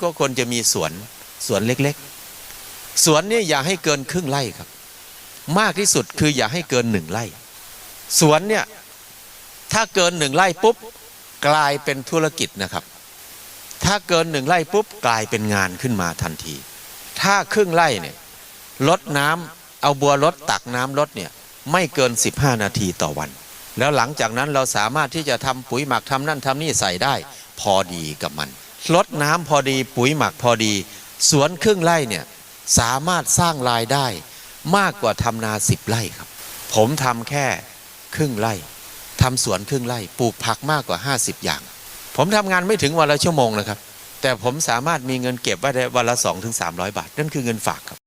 ก็ควรจะมีสวนเล็กๆสวนนี่อย่าให้เกินครึ่งไร่ครับมากที่สุดคืออย่าให้เกิน1 ไร่สวนเนี่ยถ้าเกิน1 ไร่ปุ๊บกลายเป็นธุรกิจนะครับถ้าเกิน1 ไร่ปุ๊บกลายเป็นงานขึ้นมาทันทีถ้าครึ่งไร่เนี่ยลดน้ำเอาบัวรดตักน้ำรดเนี่ยไม่เกิน15 นาทีต่อวันแล้วหลังจากนั้นเราสามารถที่จะทำปุ๋ยหมักทำนั่นทำนี่ใส่ได้พอดีกับมันลดน้ำพอดีปุ๋ยหมักพอดีสวนครึ่งไร่เนี่ยสามารถสร้างรายได้มากกว่าทำนา10 ไร่ครับผมทำแค่ครึ่งไร่ทำสวนครึ่งไร่ปลูกผักมากกว่า50 อย่างผมทำงานไม่ถึงวันละชั่วโมงนะครับแต่ผมสามารถมีเงินเก็บไว้ได้วันละ200 ถึง 300 บาทนั่นคือเงินฝากครับ